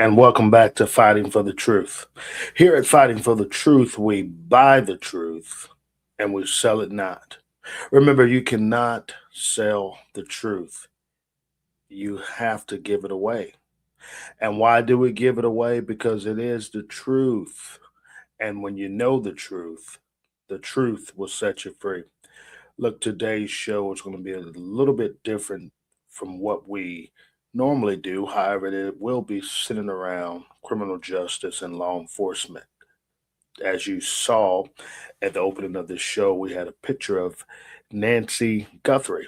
And welcome back to Fighting for the Truth. Here at Fighting for the Truth, we buy the truth and we sell it not. Remember, you cannot sell the truth, you have to give it away. And why do we give it away? Because it is the truth. And when you know the truth will set you free. Look, today's show is going to be a little bit different from what we normally do. However, it will be centered around criminal justice and law enforcement. As you saw at the opening of this show, we had a picture of Nancy Guthrie,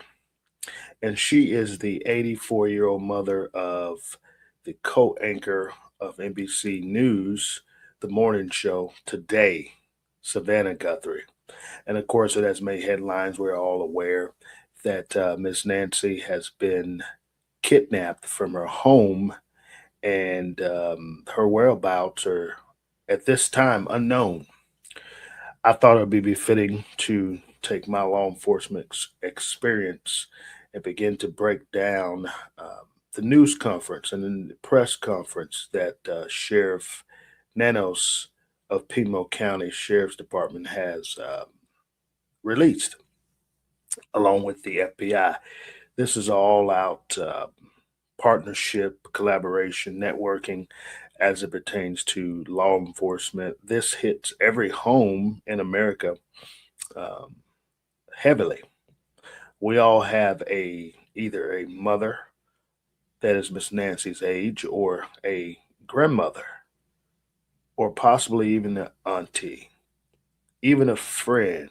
and she is the 84-year-old mother of the co anchor of NBC News, the morning show today, Savannah Guthrie. And of course, it has made headlines. We're all aware that Miss Nancy has been kidnapped from her home, and her whereabouts are at this time unknown. I thought it would be befitting to take my law enforcement experience and begin to break down the news conference and then the press conference that Sheriff Nanos of Pimo County Sheriff's Department has released, along with the FBI. This is all out partnership, collaboration, networking as it pertains to law enforcement. This hits every home in America um, heavily. We all have either a mother that is Miss Nancy's age, or a grandmother, or possibly even an auntie, even a friend,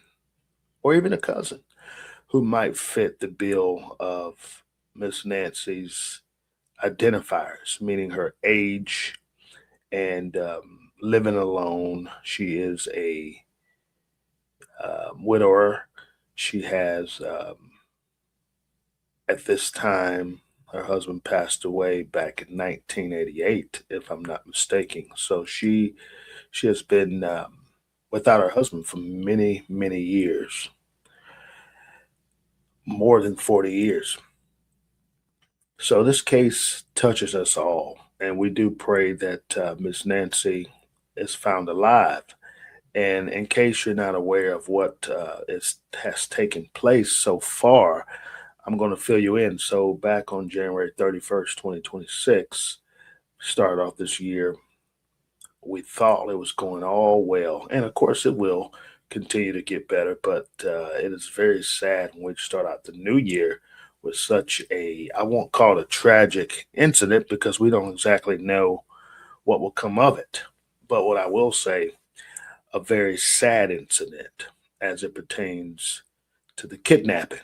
or even a cousin who might fit the bill of Miss Nancy's identifiers, meaning her age and living alone. She is a widower. She has, at this time, her husband passed away back in 1988, if I'm not mistaken. So she has been without her husband for many, many years, more than 40 years. So this case touches us all, and we do pray that Miss Nancy is found alive. And in case you're not aware of what has taken place so far, I'm going to fill you in. So back on January 31st, 2026, started off this year, we thought it was going all well, and of course it will continue to get better. But it is very sad when we start out the new year with such a, I won't call it a tragic incident because we don't exactly know what will come of it. But what I will say, a very sad incident as it pertains to the kidnapping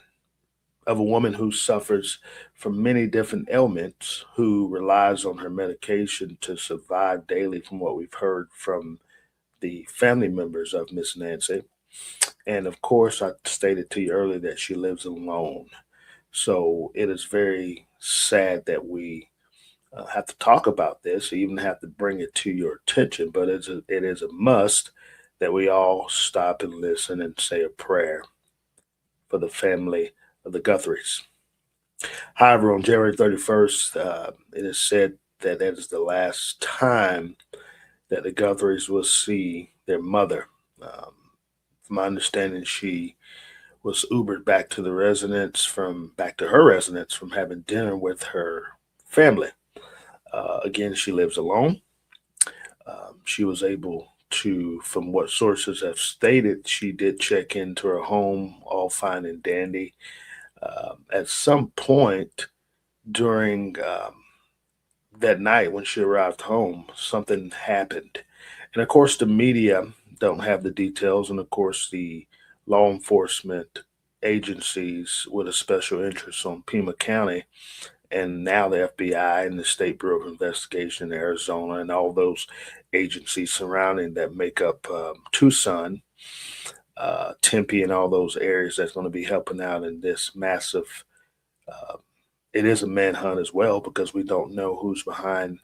of a woman who suffers from many different ailments, who relies on her medication to survive daily, from what we've heard from the family members of Miss Nancy. And of course, I stated to you earlier that she lives alone. So it is very sad that we have to talk about this, even have to bring it to your attention. But it is a must that we all stop and listen and say a prayer for the family of the Guthries. However, on January 31st, it is said that that is the last time that the Guthries will see their mother. Um, from my understanding, she was Ubered back to the residence from back to her residence from having dinner with her family. Again, she lives alone. She was able to, from what sources have stated, she did check into her home all fine and dandy. At some point during that night when she arrived home, something happened. And of course, the media don't have the details. And of course, the law enforcement agencies with a special interest on Pima County, and now the FBI and the State Bureau of Investigation in Arizona, and all those agencies surrounding that make up Tucson, Tempe, and all those areas that's going to be helping out in this massive. Uh, it is a manhunt as well because we don't know who's behind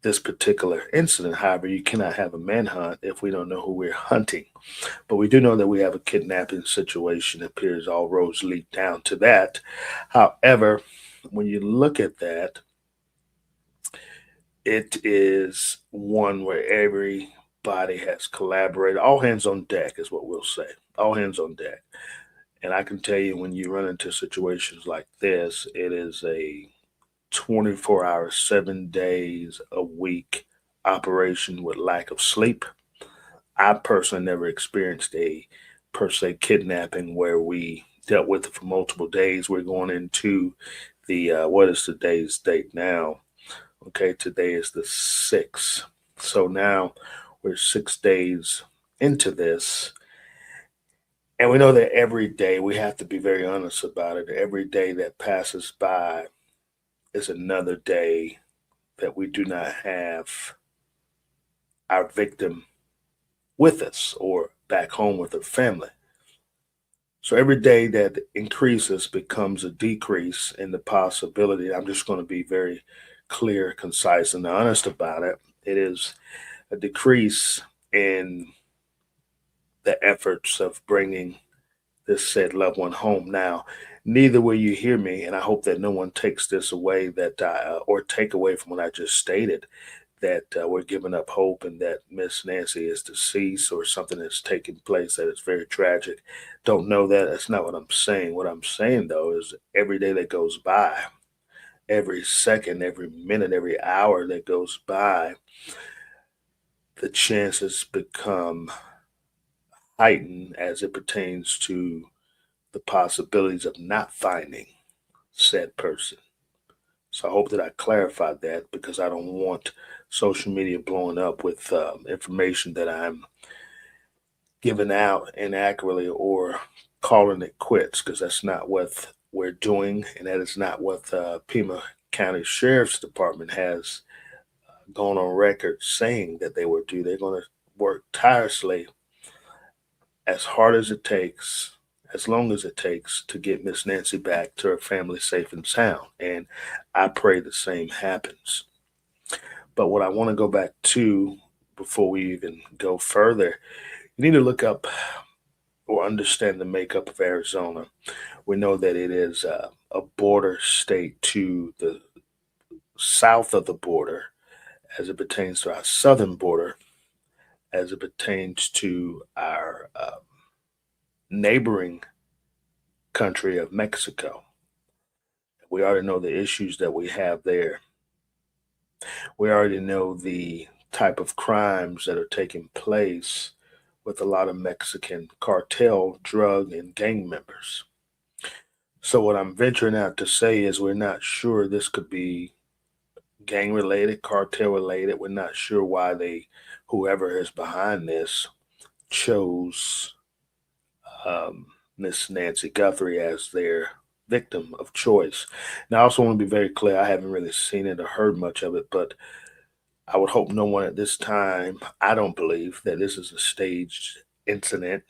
this particular incident. However, you cannot have a manhunt if we don't know who we're hunting. But we do know that we have a kidnapping situation. It appears all roads lead down to that. However, when you look at that, it is one where everybody has collaborated. All hands on deck is what we'll say. All hands on deck. And I can tell you when you run into situations like this, it is a 24 hours, 7 days a week operation with lack of sleep. I personally never experienced a per se kidnapping where we dealt with it for multiple days. We're going into the what is today's date now? Okay, today is the 6th. So now we're 6 days into this. And we know that every day, we have to be very honest about it. Every day that passes by is another day that we do not have our victim with us or back home with her family. So every day that increases becomes a decrease in the possibility. I'm just going to be very clear, concise, and honest about it. It is a decrease in the efforts of bringing this said loved one home. Now, neither will you hear me, and I hope that no one takes this away or take away from what I just stated, that we're giving up hope and that Miss Nancy is deceased or something that's taking place that is very tragic. Don't know that. That's not what I'm saying. What I'm saying, though, is every day that goes by, every second, every minute, every hour that goes by, the chances become heightened as it pertains to the possibilities of not finding said person. So I hope that I clarified that because I don't want social media blowing up with information that I'm giving out inaccurately or calling it quits because that's not what we're doing and that is not what Pima County Sheriff's Department has gone on record saying that they would do. They're going to work tirelessly as hard as it takes, as long as it takes to get Miss Nancy back to her family safe and sound. And I pray the same happens. But what I want to go back to before we even go further, you need to look up or understand the makeup of Arizona. We know that it is a border state to the south of the border as it pertains to our southern border, as it pertains to our neighboring country of Mexico. We already know the issues that we have there. We already know the type of crimes that are taking place with a lot of Mexican cartel, drug, and gang members. So, what I'm venturing out to say is we're not sure this could be gang related, cartel related. We're not sure why whoever is behind this, chose Miss Nancy Guthrie as their victim of choice. Now, I also want to be very clear I haven't really seen it or heard much of it, but I would hope no one at this time, I don't believe that this is a staged incident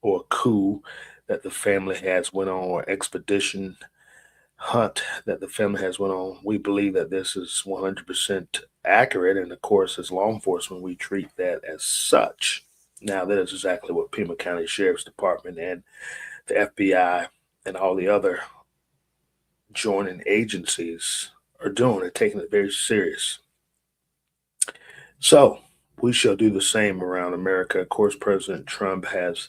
or coup that the family has went on or expedition hunt that the family has went on. We believe that this is 100% accurate, and of course, as law enforcement, we treat that as such. Now, that is exactly what Pima County Sheriff's Department and the FBI and all the other joining agencies are doing. They're taking it very serious. So we shall do the same around America. Of course, President Trump has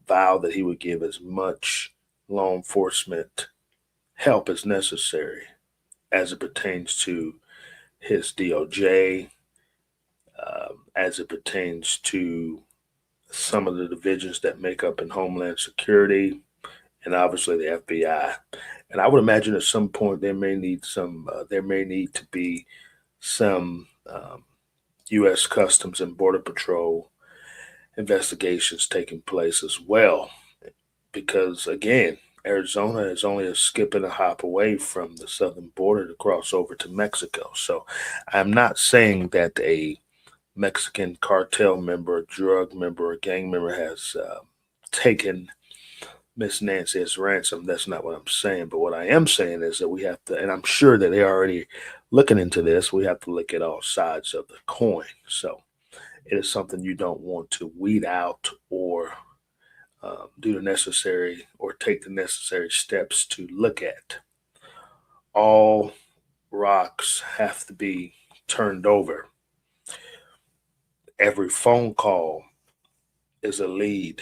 vowed that he would give as much law enforcement help as necessary as it pertains to his DOJ, as it pertains to some of the divisions that make up in Homeland Security, and obviously the FBI. And I would imagine at some point there may need to be some U.S. Customs and Border Patrol investigations taking place as well, because again, Arizona is only a skip and a hop away from the southern border to cross over to Mexico. So I'm not saying that a Mexican cartel member, drug member, or gang member has taken Miss Nancy as ransom. That's not what I'm saying. But what I am saying is that we have to, and I'm sure that they're already looking into this, we have to look at all sides of the coin. So it is something you don't want to weed out or do the necessary or take the necessary steps to look at. All rocks have to be turned over. Every phone call is a lead.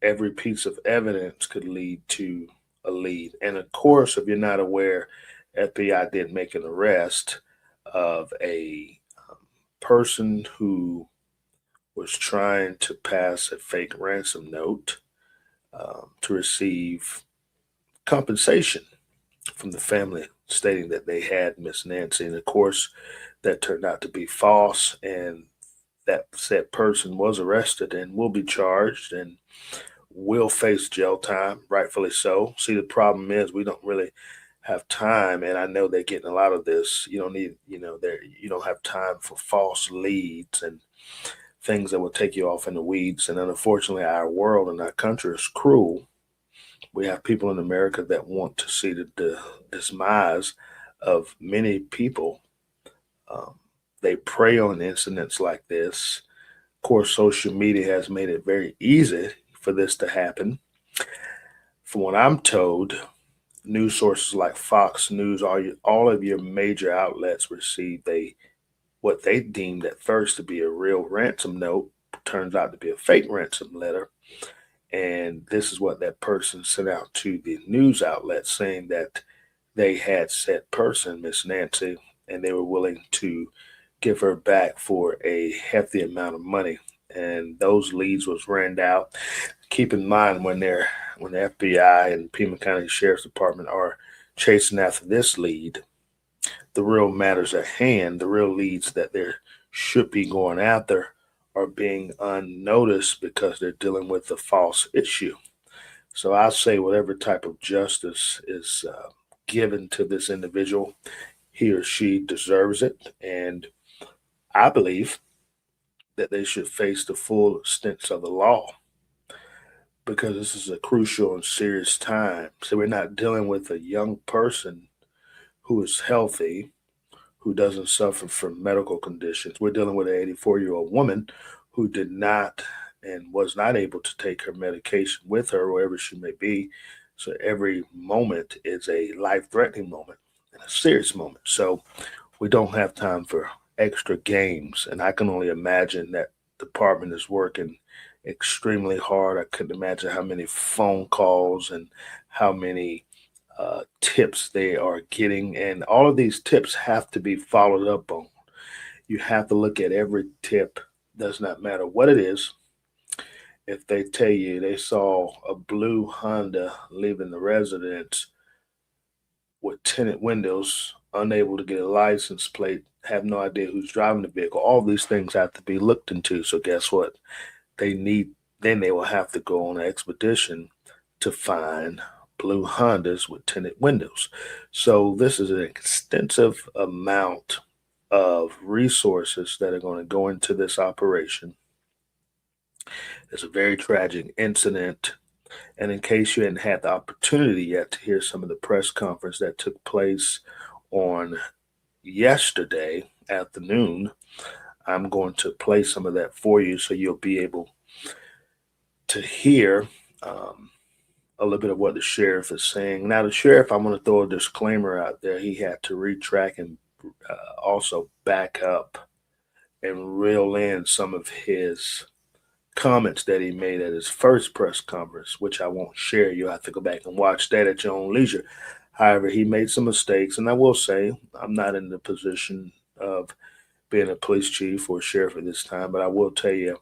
Every piece of evidence could lead to a lead. And of course, if you're not aware, FBI did make an arrest of a person who was trying to pass a fake ransom note to receive compensation from the family, stating that they had Miss Nancy. And of course, that turned out to be false. And that said person was arrested and will be charged and will face jail time, rightfully so. See, the problem is we don't really have time, and I know they're getting a lot of this. You don't need, you don't have time for false leads and things that will take you off in the weeds. And unfortunately, our world and our country is cruel. We have people in America that want to see the demise of many people. Um, they prey on incidents like this. Of course, social media has made it very easy for this to happen. From what I'm told, news sources like Fox News, all of your major outlets received what they deemed at first to be a real ransom note, turns out to be a fake ransom letter. And this is what that person sent out to the news outlet, saying that they had said person, Miss Nancy, and they were willing to give her back for a hefty amount of money. And those leads was ran out. Keep in mind when the FBI and Pima County Sheriff's Department are chasing after this lead, the real matters at hand, the real leads that they should be going after are being unnoticed because they're dealing with a false issue. So I say whatever type of justice is given to this individual, he or she deserves it. And I believe that they should face the full extent of the law because this is a crucial and serious time. So we're not dealing with a young person who is healthy, who doesn't suffer from medical conditions. We're dealing with an 84-year-old woman who did not and was not able to take her medication with her wherever she may be. So every moment is a life-threatening moment and a serious moment. So we don't have time for extra games. And I can only imagine that department is working extremely hard. I couldn't imagine how many phone calls and how many tips they are getting. And all of these tips have to be followed up on. You have to look at every tip, does not matter what it is. If they tell you they saw a blue Honda leaving the residence with tinted windows, unable to get a license plate, have no idea who's driving the vehicle, all these things have to be looked into. So guess what? They will have to go on an expedition to find blue Hondas with tinted windows. So this is an extensive amount of resources that are going to go into this operation. It's a very tragic incident. And in case you hadn't had the opportunity yet to hear some of the press conference that took place on yesterday afternoon, I'm going to play some of that for you so you'll be able to hear a little bit of what the sheriff is saying. Now, the sheriff, I'm going to throw a disclaimer out there. He had to retract and also back up and reel in some of his comments that he made at his first press conference, which I won't share. You'll have to go back and watch that at your own leisure. However, he made some mistakes, and I will say I'm not in the position of being a police chief or sheriff at this time, but I will tell you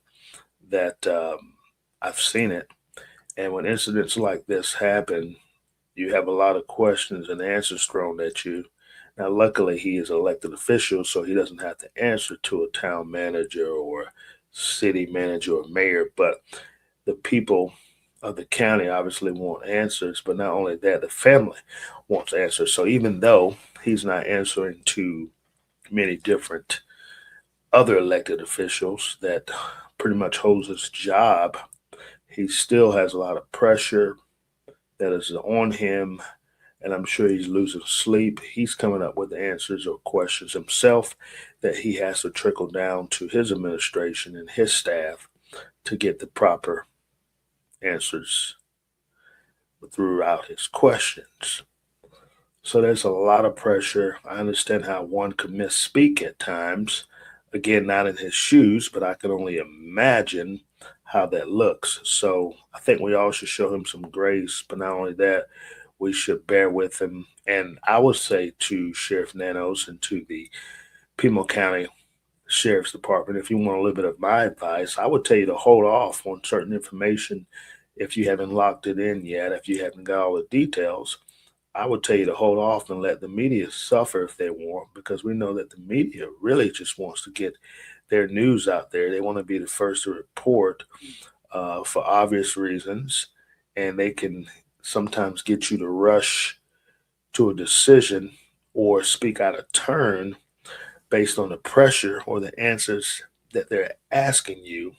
that I've seen it. And when incidents like this happen, you have a lot of questions and answers thrown at you. Now, luckily, he is an elected official, so he doesn't have to answer to a town manager or city manager or mayor, but the people of the county obviously want answers. But not only that, the family wants answers. So even though he's not answering to many different other elected officials that pretty much holds his job, he still has a lot of pressure that is on him, and I'm sure he's losing sleep. He's coming up with answers or questions himself that he has to trickle down to his administration and his staff to get the proper answers throughout his questions. So there's a lot of pressure. I understand how one could misspeak at times. Again, not in his shoes, but I can only imagine how that looks. So I think we all should show him some grace, but not only that, we should bear with him. And I would say to Sheriff Nanos and to the Pimo County Sheriff's Department, if you want a little bit of my advice, I would tell you to hold off on certain information if you haven't locked it in yet, if you haven't got all the details. I would tell you to hold off and let the media suffer if they want, because we know that the media really just wants to get their news out there. They want to be the first to report for obvious reasons, and they can sometimes get you to rush to a decision or speak out of turn based on the pressure or the answers that they're asking you,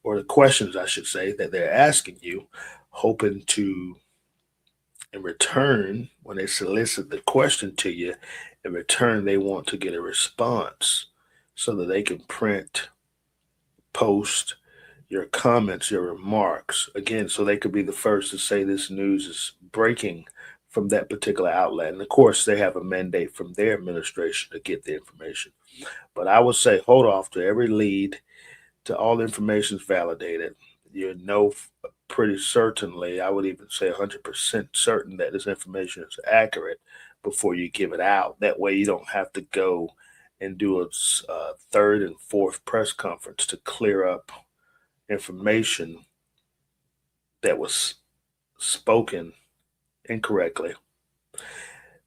or the questions, I should say, that they're asking you, hoping to, in return, when they solicit the question to you, in return, they want to get a response so that they can print, post your comments, your remarks, again, so they could be the first to say this news is breaking from that particular outlet. And of course, they have a mandate from their administration to get the information. But I would say hold off to every lead, to all the information is validated. You know, pretty certainly, I would even say 100% certain that this information is accurate before you give it out. That way, you don't have to go and do a third and fourth press conference to clear up information that was spoken incorrectly.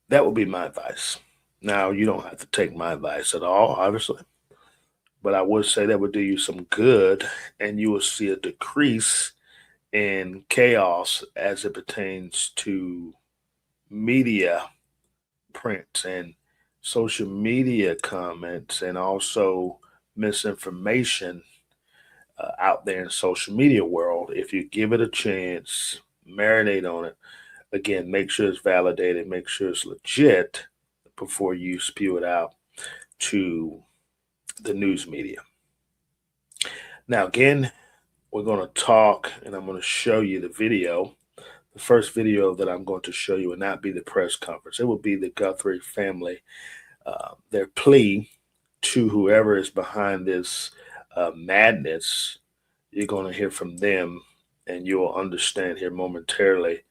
That would be my advice. Now, you don't have to take my advice at all, obviously, but I would say that would do you some good, and you will see a decrease in chaos as it pertains to media prints and social media comments, and also misinformation out there in social media world. If you give it a chance, marinate on it. Again, make sure it's validated, make sure it's legit before you spew it out to the news media. Now, again, we're going to talk, and I'm going to show you the video. The first video that I'm going to show you will not be the press conference. It will be the Guthrie family, their plea to whoever is behind this madness. You're going to hear from them, and you will understand here momentarily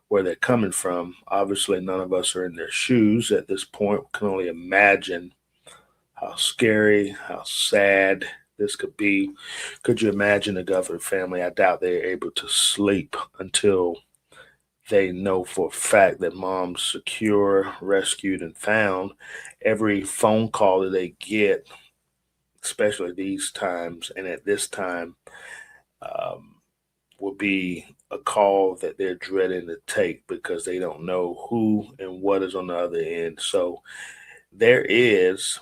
where they're coming from. Obviously, none of us are in their shoes at this point. We can only imagine how scary, how sad this could be. Could you imagine the Guthrie family? I doubt they're able to sleep until they know for a fact that mom's secure, rescued, and found. Every phone call that they get, especially these times and at this time, will be a call that they're dreading to take because they don't know who and what is on the other end. So there is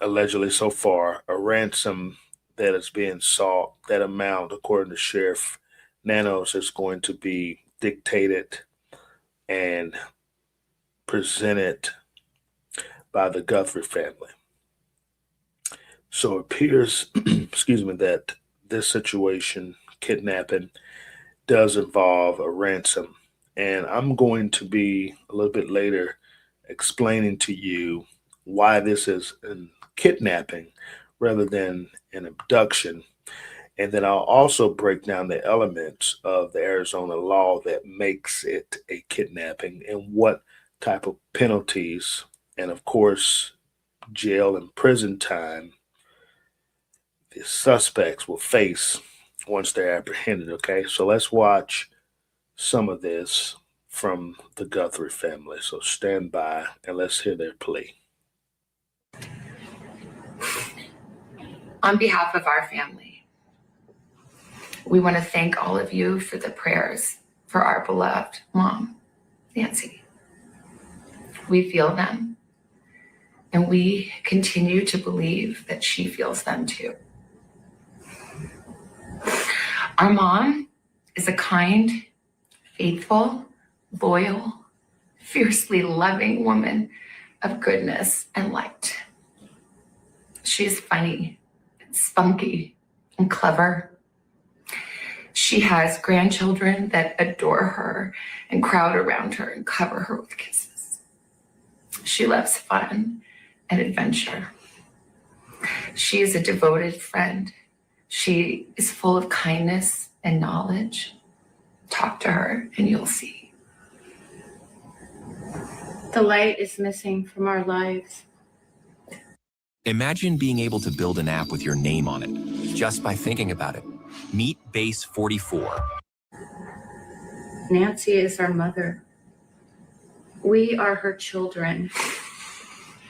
allegedly so far a ransom that is being sought. That amount, according to Sheriff Nanos, is going to be dictated and presented by the Guthrie family. So it appears, excuse me, that this situation, kidnapping, does involve a ransom. And I'm going to be a little bit later explaining to you why this is a kidnapping rather than an abduction. And then I'll also break down the elements of the Arizona law that makes it a kidnapping and what type of penalties and, of course, jail and prison time the suspects will face once they're apprehended. Okay, so let's watch some of this from the Guthrie family. So stand by and let's hear their plea. On behalf of our family, we want to thank all of you for the prayers for our beloved mom, Nancy. We feel them, and we continue to believe that she feels them too. Our mom is a kind, faithful, loyal, fiercely loving woman of goodness and light. She's funny, spunky, and clever. She has grandchildren that adore her and crowd around her and cover her with kisses. She loves fun and adventure. She is a devoted friend. She is full of kindness and knowledge. Talk to her and you'll see. The light is missing from our lives. Imagine being able to build an app with your name on it, just by thinking about it. Meet Base 44. Nancy is our mother. We are her children.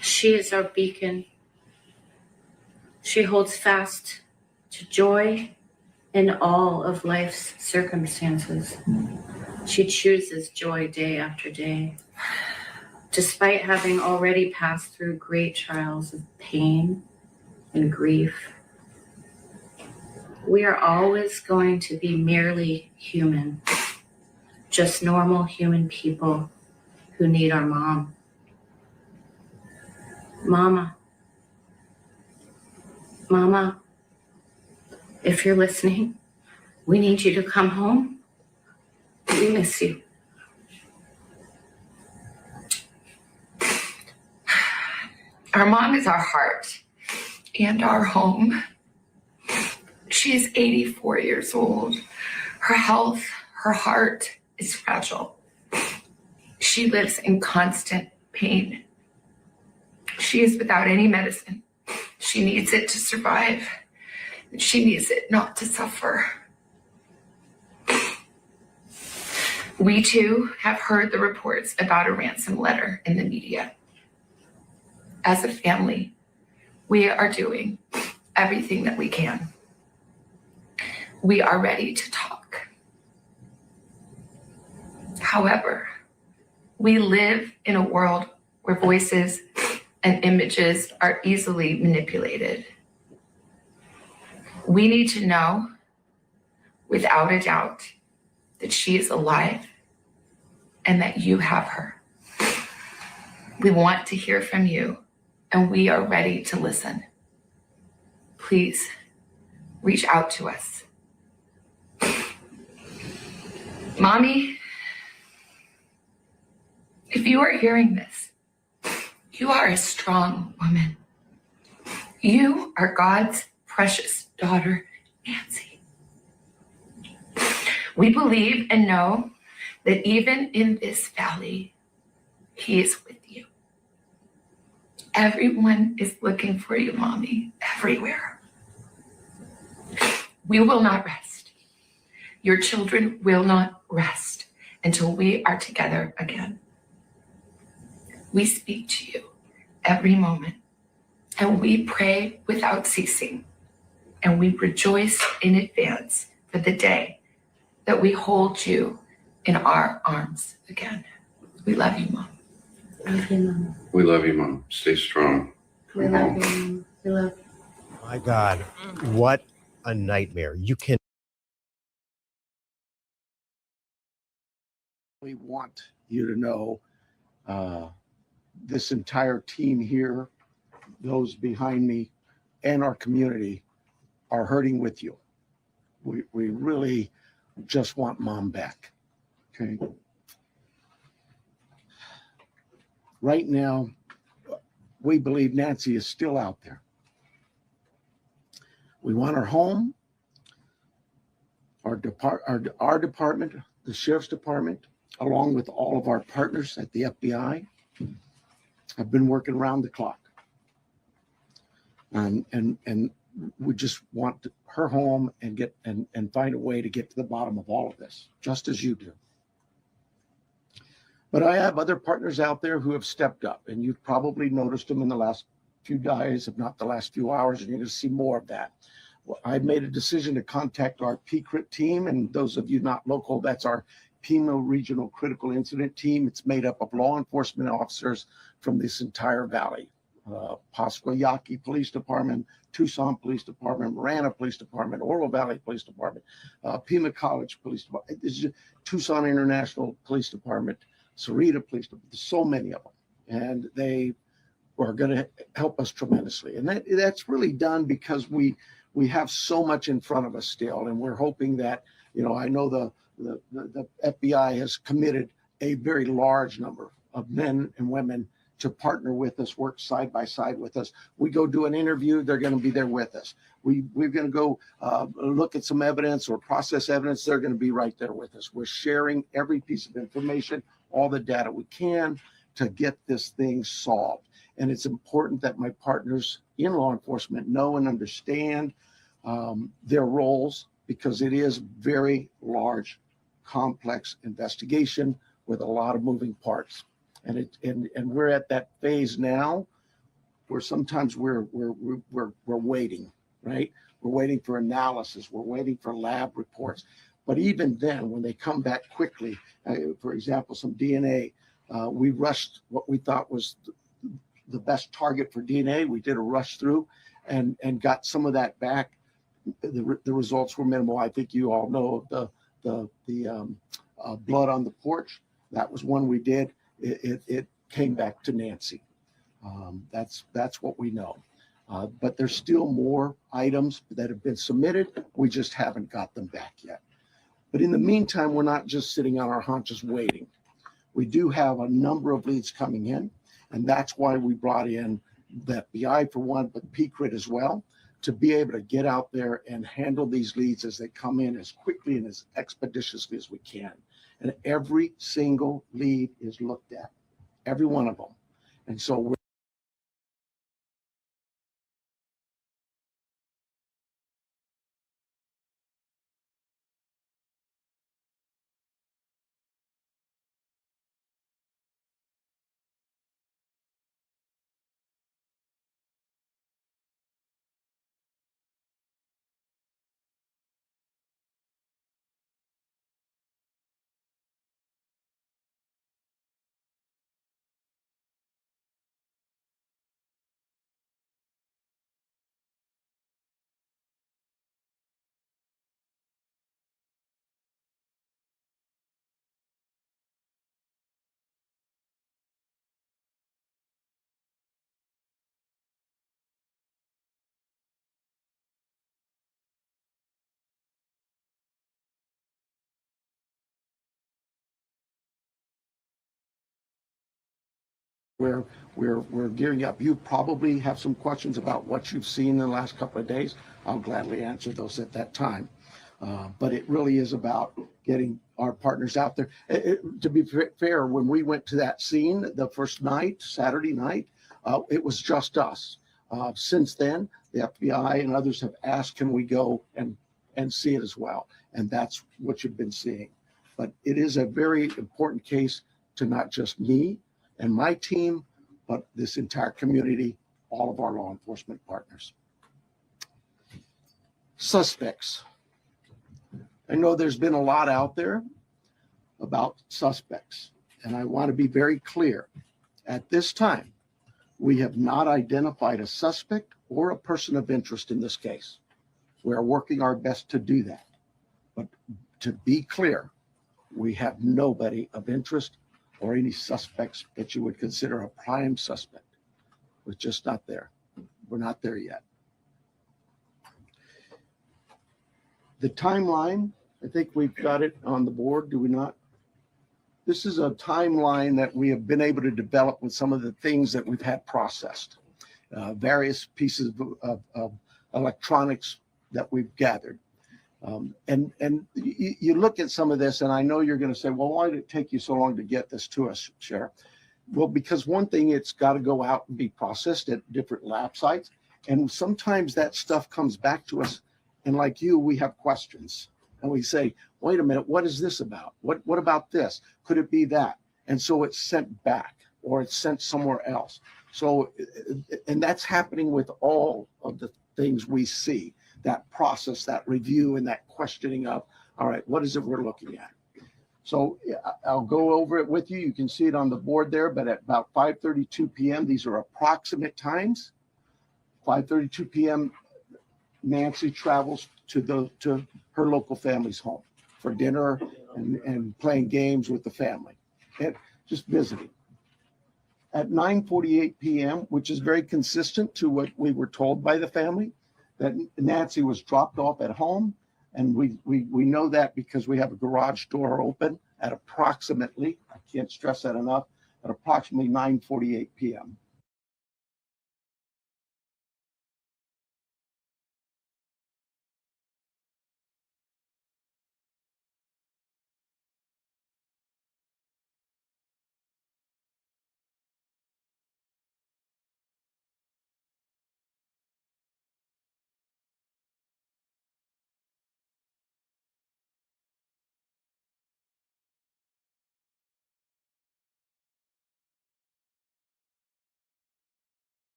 She is our beacon. She holds fast to joy in all of life's circumstances. She chooses joy day after day. Despite having already passed through great trials of pain and grief, we are always going to be merely human, just normal human people who need our mom. Mama, if you're listening, we need you to come home. We miss you. Our mom is our heart and our home. She is 84 years old. Her health, her heart is fragile. She lives in constant pain. She is without any medicine. She needs it to survive. She needs it not to suffer. We too have heard the reports about a ransom letter in the media. As a family, we are doing everything that we can. We are ready to talk. However, we live in a world where voices and images are easily manipulated. We need to know, without a doubt, that she is alive and that you have her. We want to hear from you, and we are ready to listen. Please reach out to us. Mommy, if you are hearing this, you are a strong woman. You are God's precious daughter, Nancy. We believe and know that even in this valley, He is with you. Everyone is looking for you, Mommy, everywhere. We will not rest. Your children will not rest until we are together again. We speak to you every moment, and we pray without ceasing, and we rejoice in advance for the day that we hold you in our arms again. We love you, Mom. Love you, Mom. We love you, Mom. Stay strong. We love you, Mom. We love you. My God, what a nightmare. You can. We want you to know this entire team here, those behind me, and our community are hurting with you. We really just want Mom back. Okay. Right now, we believe Nancy is still out there. We want her home. Our department, the Sheriff's Department, along with all of our partners at the FBI, have been working around the clock. And we just want her home and get and find a way to get to the bottom of all of this, just as you do. But I have other partners out there who have stepped up, and you've probably noticed them in the last few days, if not the last few hours, and you're going to see more of that. Well, I made a decision to contact our PCRIT team, and those of you not local, that's our Pima Regional Critical Incident Team. It's made up of law enforcement officers from this entire valley. Pasco-Yaqui Police Department, Tucson Police Department, Marana Police Department, Oro Valley Police Department, Pima College Police Department, Tucson International Police Department, Sarita Police Department. There's so many of them, and they are going to help us tremendously. And that's really done because we have so much in front of us still, and we're hoping that, you know, I know the FBI has committed a very large number of men and women to partner with us, work side by side with us. We go do an interview, they're going to be there with us. We're going to go look at some evidence or process evidence, they're going to be right there with us. We're sharing every piece of information, all the data we can to get this thing solved. And it's important that my partners in law enforcement know and understand their roles, because it is very large, complex investigation with a lot of moving parts. And we're at that phase now where sometimes we're waiting, right? We're waiting for analysis. We're waiting for lab reports. But even then, when they come back quickly, for example, some DNA, we rushed what we thought was the best target for DNA. We did a rush through and got some of that back. The results were minimal. I think you all know the blood on the porch. That was one we did. It came back to Nancy. That's what we know. But there's still more items that have been submitted. We just haven't got them back yet. But in the meantime, we're not just sitting on our haunches waiting. We do have a number of leads coming in, and that's why we brought in the FBI for one, but PCRIT as well, to be able to get out there and handle these leads as they come in as quickly and as expeditiously as we can. And every single lead is looked at, every one of them. And so we're gearing up. You probably have some questions about what you've seen in the last couple of days. I'll gladly answer those at that time. But it really is about getting our partners out there. To be fair, when we went to that scene the first night, Saturday night, it was just us. Since then, the FBI and others have asked, can we go and see it as well? And that's what you've been seeing. But it is a very important case to not just me and my team, but this entire community, all of our law enforcement partners. Suspects. I know there's been a lot out there about suspects, and I want to be very clear. At this time, we have not identified a suspect or a person of interest in this case. We are working our best to do that. But to be clear, we have nobody of interest or any suspects that you would consider a prime suspect. We're just not there. We're not there yet. The timeline, I think we've got it on the board, do we not? This is a timeline that we have been able to develop with some of the things that we've had processed, various pieces of electronics that we've gathered. And you look at some of this, and I know you're going to say, well, why did it take you so long to get this to us, Sheriff? Well, because one thing, it's got to go out and be processed at different lab sites. And sometimes that stuff comes back to us. And like you, we have questions. And we say, wait a minute, what is this about? What about this? Could it be that? And so it's sent back or it's sent somewhere else. So, and that's happening with all of the things we see. That process, that review, and that questioning of, all right, what is it we're looking at? So I'll go over it with you. You can see it on the board there, but at about 5:32 p.m., these are approximate times. 5:32 p.m., Nancy travels to her local family's home for dinner and playing games with the family, and just visiting. At 9:48 p.m., which is very consistent to what we were told by the family, that Nancy was dropped off at home. And we know that because we have a garage door open at approximately, I can't stress that enough, at approximately 9:48 p.m.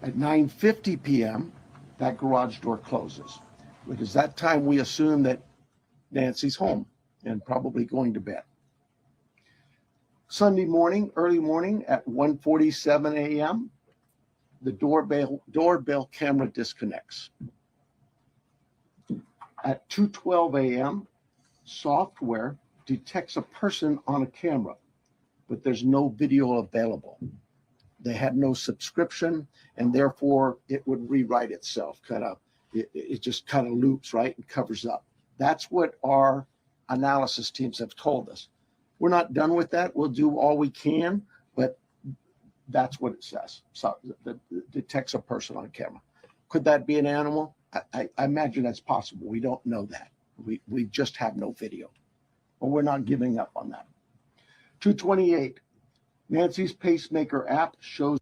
At 9:50 p.m., that garage door closes. Because that time we assume that Nancy's home and probably going to bed. Sunday morning, early morning at 1:47 a.m., the doorbell camera disconnects. At 2:12 a.m., software detects a person on a camera, but there's no video available. They had no subscription, and therefore it would rewrite itself. It just kind of loops, right, and covers up. That's what our analysis teams have told us. We're not done with that. We'll do all we can, but that's what it says. So it detects a person on camera. Could that be an animal? I imagine that's possible. We don't know that. We just have no video, but we're not giving up on that. 2:28, Nancy's pacemaker app shows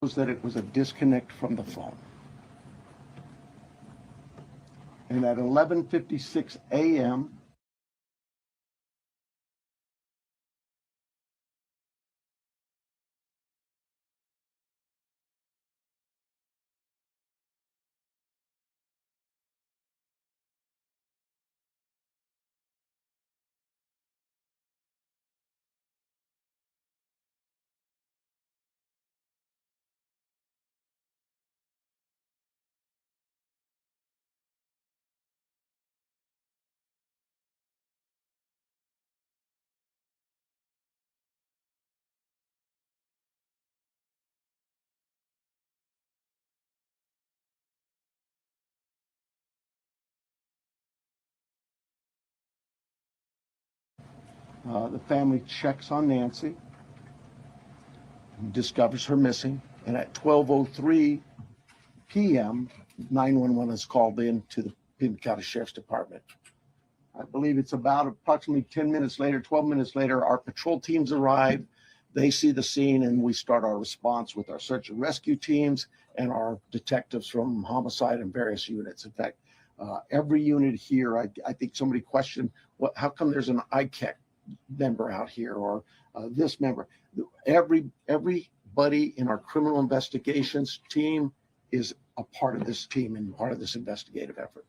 was that it was a disconnect from the phone. And at 11:56 a.m., the family checks on Nancy, discovers her missing, and at 12:03 p.m., 911 is called in to the Pima County Sheriff's Department. I believe it's about approximately 10 minutes later, 12 minutes later, our patrol teams arrive. They see the scene, and we start our response with our search and rescue teams and our detectives from homicide and various units. In fact, every unit here, I think somebody questioned, how come there's an ICAC member out here, or this member? Everybody in our criminal investigations team is a part of this team and part of this investigative effort.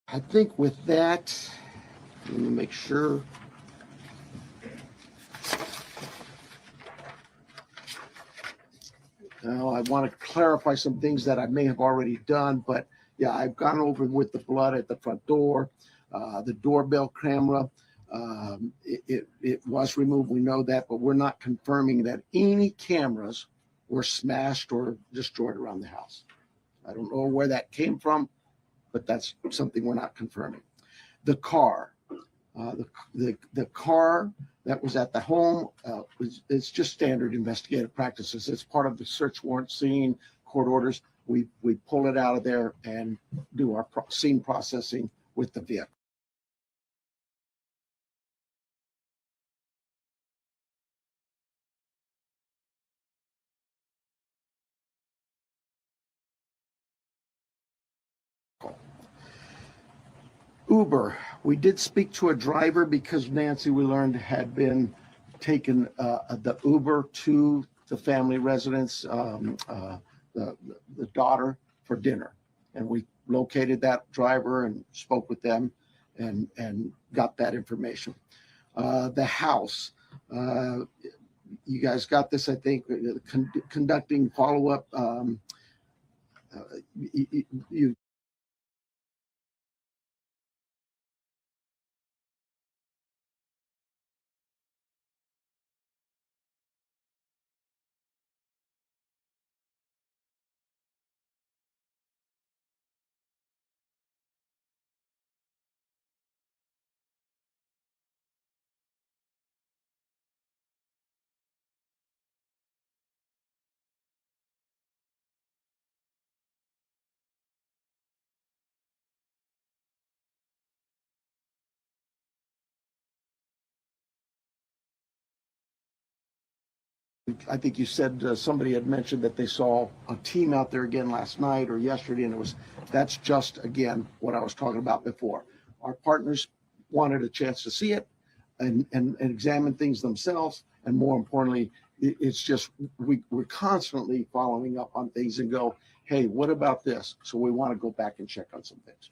I think with that, let me make sure. Now, I want to clarify some things that I may have already done, but yeah, I've gone over with the blood at the front door, the doorbell camera. It was removed, we know that, but we're not confirming that any cameras were smashed or destroyed around the house. I don't know where that came from, but that's something we're not confirming. The car, the car that was at the home, it's just standard investigative practices. It's part of the search warrant scene, court orders. We pull it out of there and do our scene processing with the vehicle. Uber, we did speak to a driver because Nancy, we learned, had been taken the Uber to the family residence, the daughter, for dinner. And we located that driver and spoke with them and got that information. The house, you guys got this, I think, conducting follow-up. You I think you said somebody had mentioned that they saw a team out there again last night or yesterday, and that's just, again, what I was talking about before. Our partners wanted a chance to see it and examine things themselves, and more importantly, it's just we're constantly following up on things and go, hey, what about this? So we want to go back and check on some things.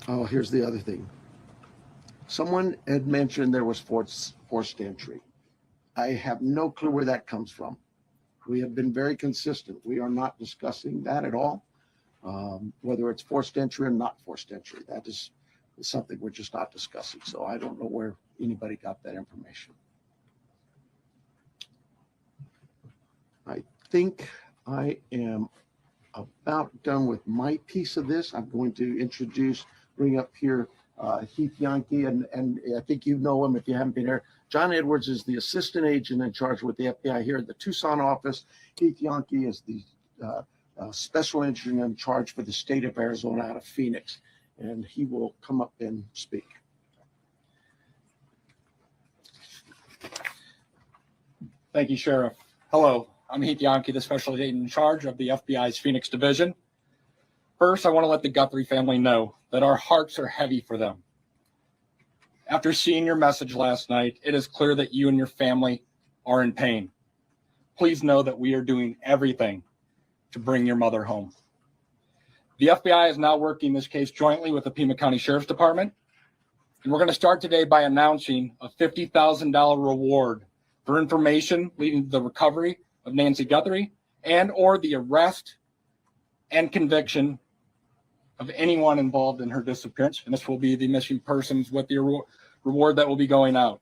Oh, here's the other thing. Someone had mentioned there was forced entry. I have no clue where that comes from. We have been very consistent. We are not discussing that at all. Whether it's forced entry or not forced entry, that is something we're just not discussing. So I don't know where anybody got that information. I think I am about done with my piece of this. I'm going to bring up here Heath Yankee, and I think you know him if you haven't been here. John Edwards is the assistant agent in charge with the FBI here at the Tucson office. Heath Yankee is the special agent in charge for the state of Arizona out of Phoenix, and he will come up and speak. Thank you, Sheriff. Hello, I'm Heath Yankee, the special agent in charge of the FBI's Phoenix Division. First, I want to let the Guthrie family know that our hearts are heavy for them. After seeing your message last night, it is clear that you and your family are in pain. Please know that we are doing everything to bring your mother home. The FBI is now working this case jointly with the Pima County Sheriff's Department, and we're going to start today by announcing a $50,000 reward for information leading to the recovery of Nancy Guthrie and or the arrest and conviction of anyone involved in her disappearance. And this will be the missing persons with the reward that will be going out.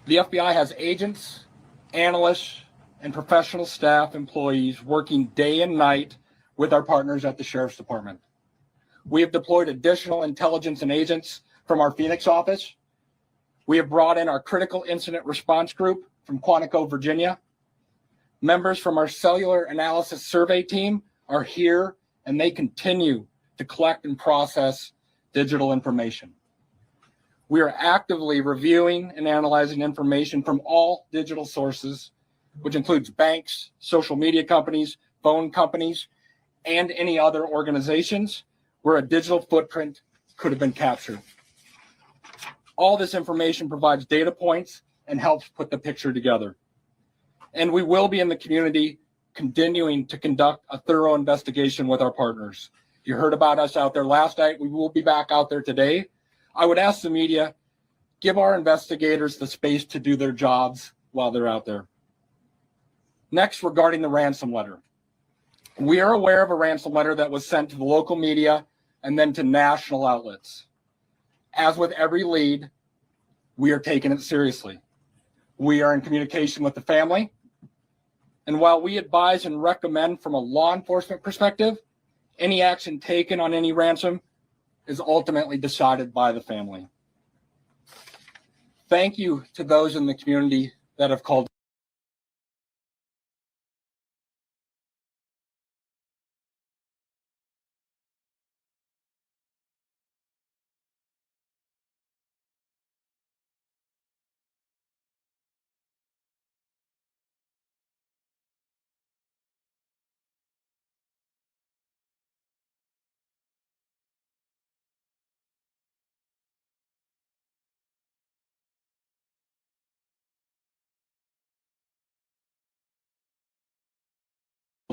The FBI has agents, analysts, and professional staff employees working day and night with our partners at the Sheriff's Department. We have deployed additional intelligence and agents from our Phoenix office. We have brought in our critical incident response group from Quantico, Virginia. Members from our cellular analysis survey team are here, and they continue to collect and process digital information. We are actively reviewing and analyzing information from all digital sources, which includes banks, social media companies, phone companies, and any other organizations where a digital footprint could have been captured. All this information provides data points and helps put the picture together. And we will be in the community continuing to conduct a thorough investigation with our partners. You heard about us out there last night. We will be back out there today. I would ask the media, give our investigators the space to do their jobs while they're out there. Next, regarding the ransom letter. We are aware of a ransom letter that was sent to the local media and then to national outlets. As with every lead, we are taking it seriously. We are in communication with the family. And while we advise and recommend from a law enforcement perspective, any action taken on any ransom is ultimately decided by the family. Thank you to those in the community that have called.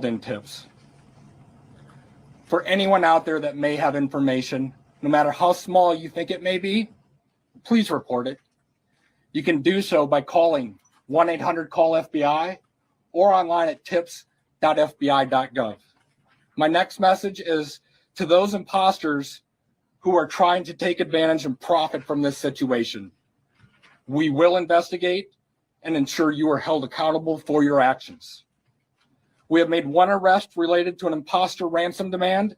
In tips. For anyone out there that may have information, no matter how small you think it may be, please report it. You can do so by calling 1-800-CALL-FBI or online at tips.fbi.gov. My next message is to those imposters who are trying to take advantage and profit from this situation. We will investigate and ensure you are held accountable for your actions. We have made one arrest related to an imposter ransom demand,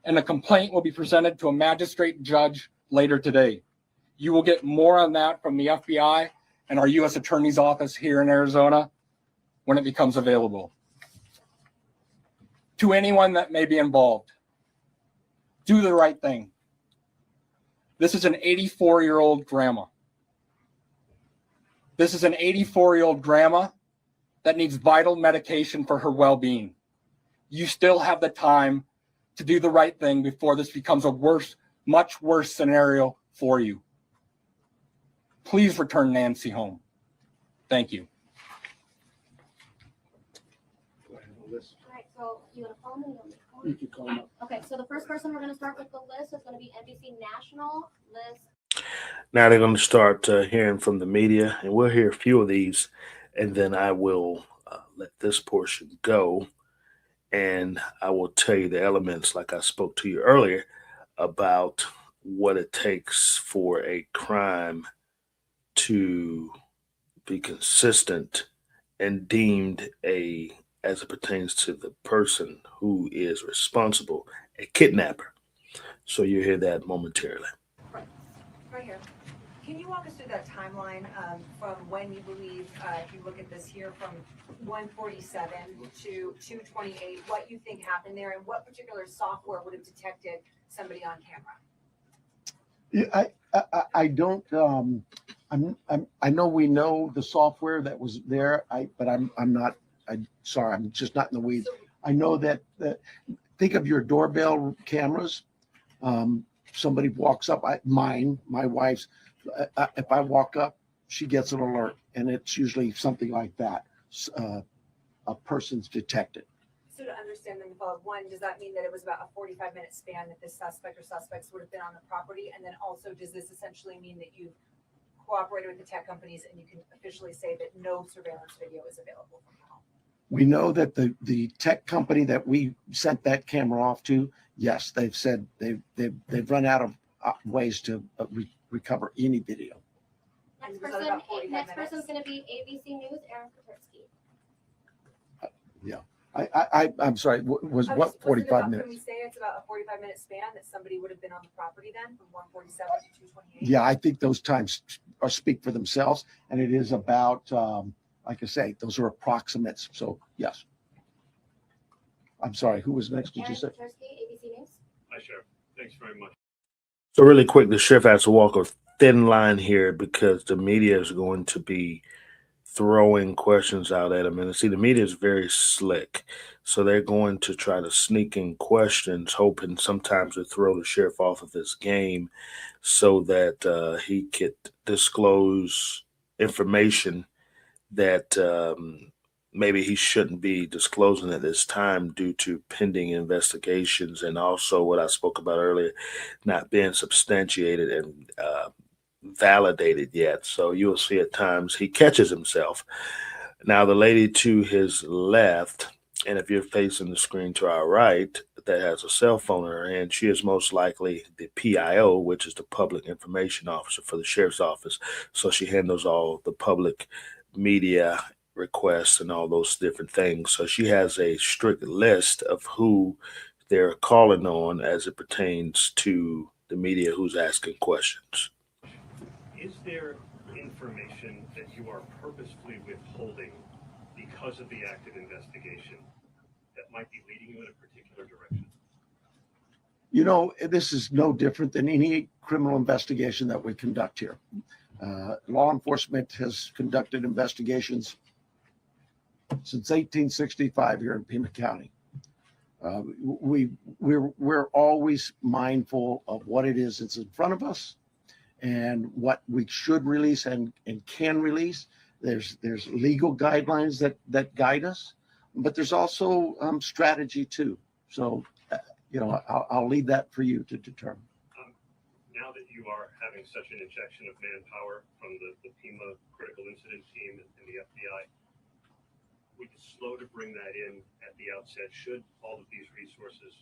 and a complaint will be presented to a magistrate judge later today. You will get more on that from the FBI and our U.S. Attorney's Office here in Arizona when it becomes available. To anyone that may be involved, do the right thing. This is an 84-year-old grandma. This is an 84-year-old grandma that needs vital medication for her well-being. You still have the time to do the right thing before this becomes a worse, much worse scenario for you. Please return Nancy home. Thank you. All right, so you want to call me? You can call them up. Okay, so the first person we're going to start with the list is going to be NBC National. Liz. Now they're going to start hearing from the media, and we'll hear a few of these, and then I will let this portion go, and I will tell you the elements, like I spoke to you earlier, about what it takes for a crime to be consistent and deemed as it pertains to the person who is responsible, a kidnapper. So you'll hear that momentarily. Right here. Can you walk us through that timeline from when you believe, if you look at this here, from 147 to 228, what you think happened there, and what particular software would have detected somebody on camera? Yeah, I don't. I know we know the software that was there. But I'm not. I'm sorry. I'm just not in the weeds. I know that. Think of your doorbell cameras. Somebody walks up. My wife's. If I walk up, she gets an alert, and it's usually something like that. A person's detected. So to understand them, one, does that mean that it was about a 45-minute span that this suspect or suspects would have been on the property? And then also, does this essentially mean that you've cooperated with the tech companies and you can officially say that no surveillance video is available from home? We know that the tech company that we sent that camera off to, yes, they've said they've run out of ways to recover any video. Next Was that person, about 45 next minutes? person's gonna be ABC News, Aaron Katersky. I'm sorry, was Was what it 45 about- Can minutes? we say it's about a 45-minute span that somebody would have been on the property then, from 147 to 228? Yeah, I think those times speak for themselves, and it is about, like I say, those are approximates. So yes. I'm sorry, who was next? Did you Aaron say? Katersky, ABC News. Hi, Sheriff. Thanks very much. So really quick, the sheriff has to walk a thin line here because the media is going to be throwing questions out at him. And see, the media is very slick. So they're going to try to sneak in questions, hoping sometimes to throw the sheriff off of his game so that he could disclose information that maybe he shouldn't be disclosing at this time due to pending investigations and also what I spoke about earlier, not being substantiated and validated yet. So you'll see at times he catches himself. Now, the lady to his left, and if you're facing the screen to our right, that has a cell phone in her hand, she is most likely the PIO, which is the public information officer for the sheriff's office. So she handles all the public media requests and all those different things. So she has a strict list of who they're calling on as it pertains to the media who's asking questions. Is there information that you are purposefully withholding because of the active investigation that might be leading you in a particular direction? You know, this is no different than any criminal investigation that we conduct here. Law enforcement has conducted investigations since 1865 here in Pima County. We're always mindful of what it is that's in front of us and what we should release and can release. There's legal guidelines that guide us, but there's also strategy too. So, I'll leave that for you to determine. Now that you are having such an injection of manpower from the Pima critical incident team and the FBI, would you slow to bring that in at the outset? Should all of these resources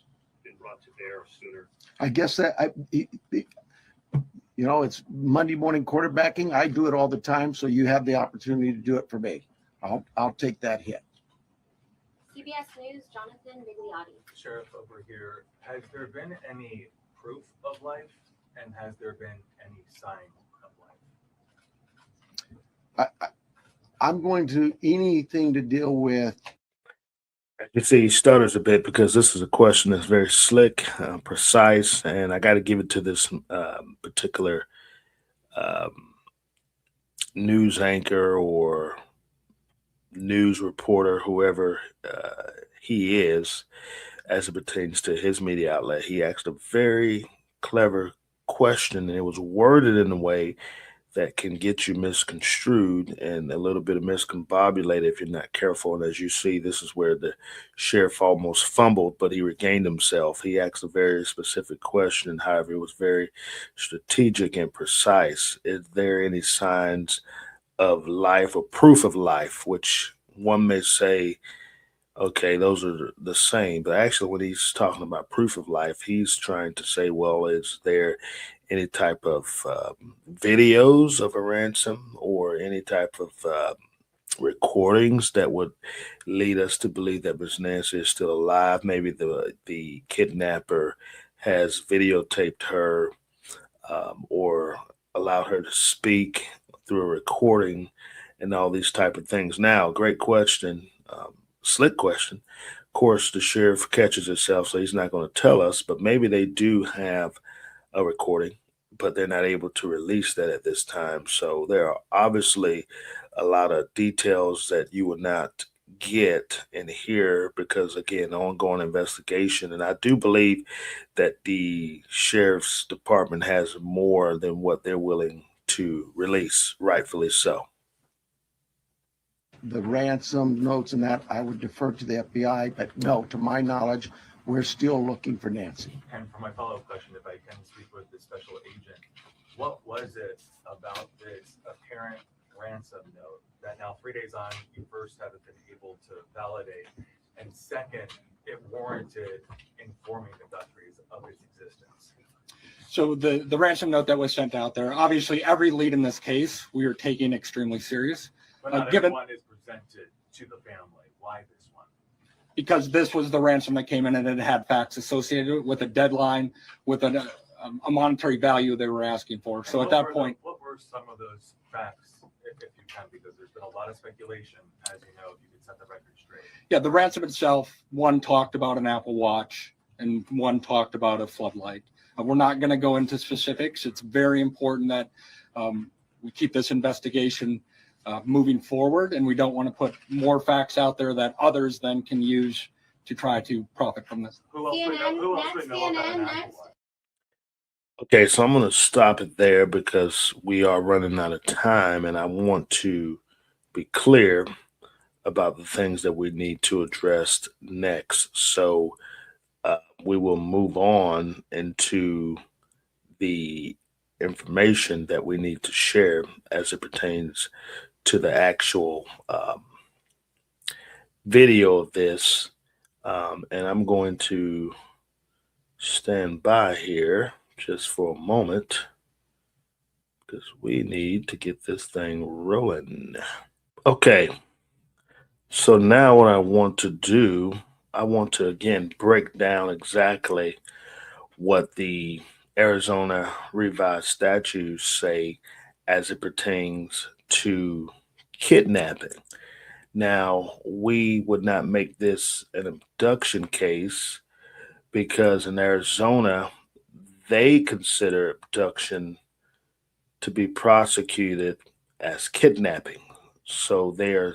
been brought to bear sooner? I guess that it's Monday morning quarterbacking. I do it all the time, so you have the opportunity to do it for me. I'll take that hit. CBS News, Jonathan Migliotti. Sheriff over here, has there been any proof of life, and has there been any sign of life? I'm going to anything to deal with. You see, he stutters a bit because this is a question that's very slick, precise, and I got to give it to this particular news anchor or news reporter, whoever he is, as it pertains to his media outlet. He asked a very clever question, and it was worded in a way that can get you misconstrued and a little bit of miscombobulated if you're not careful. And as you see, this is where the sheriff almost fumbled, but he regained himself. He asked a very specific question. However, it was very strategic and precise. Is there any signs of life or proof of life, which one may say, okay, those are the same. But actually, when he's talking about proof of life, he's trying to say, well, is there any type of videos of a ransom or any type of recordings that would lead us to believe that Miss Nancy is still alive? Maybe the kidnapper has videotaped her or allowed her to speak through a recording and all these type of things. Now, great question. Slick question. Of course, the sheriff catches himself, so he's not going to tell us, but maybe they do have a recording, but they're not able to release that at this time. So there are obviously a lot of details that you will not get and hear because, again, ongoing investigation. And I do believe that the sheriff's department has more than what they're willing to release, rightfully so. The ransom notes and that I would defer to the FBI, but no, to my knowledge, we're still looking for Nancy. And for my follow-up question, if I can speak with the special agent, what was it about this apparent ransom note that now 3 days on, you first haven't been able to validate, and second, it warranted informing the Guthries of its existence? So the ransom note that was sent out there, obviously every lead in this case, we are taking extremely serious. But not Given- everyone is presented to the family. Why this one? Because this was the ransom that came in and it had facts associated with a deadline, with a monetary value they were asking for. So And at that what point, what were some of those facts, if you can, because there's been a lot of speculation, as you know, if you could set the record straight. yeah, the ransom itself, one talked about an Apple Watch and one talked about a floodlight. We're not going to go into specifics. It's very important that we keep this investigation moving forward, and we don't want to put more facts out there that others then can use to try to profit from this. Who else would know, CNN, who else next, would know about an CNN, Apple next. Watch? Okay, so I'm going to stop it there because we are running out of time, and I want to be clear about the things that we need to address next. So we will move on into the information that we need to share as it pertains to the actual video of this. And I'm going to stand by here just for a moment because we need to get this thing rolling. Okay. So now what I want to do, I want to again break down exactly what the Arizona revised statutes say as it pertains to kidnapping. Now, we would not make this an abduction case because in Arizona, they consider abduction to be prosecuted as kidnapping. So they are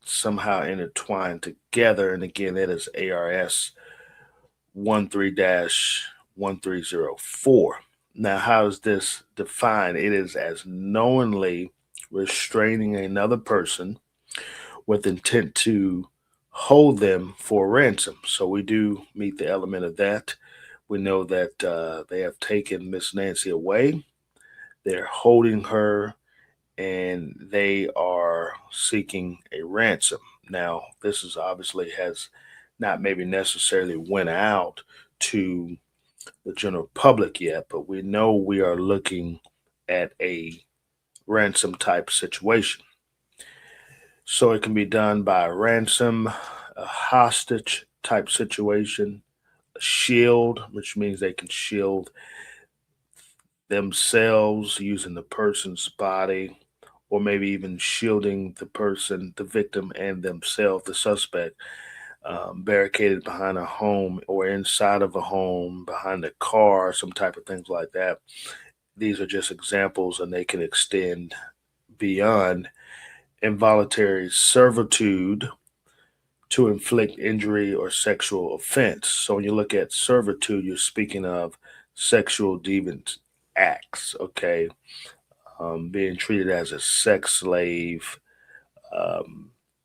somehow intertwined together. And again, it is ARS 13-1304. Now, how is this defined? It is as knowingly restraining another person with intent to hold them for ransom. So we do meet the element of that. We know that they have taken Miss Nancy away. They're holding her and they are seeking a ransom. Now, this is obviously has not maybe necessarily went out to the general public yet, but we know we are looking at a ransom type situation. So it can be done by a ransom, a hostage type situation, a shield, which means they can shield themselves using the person's body, or maybe even shielding the person, the victim, and themselves, the suspect, barricaded behind a home or inside of a home, behind a car, some type of things like that. These are just examples, and they can extend beyond involuntary servitude to inflict injury or sexual offense. So when you look at servitude, you're speaking of sexual deviant acts, okay? Being treated as a sex slave.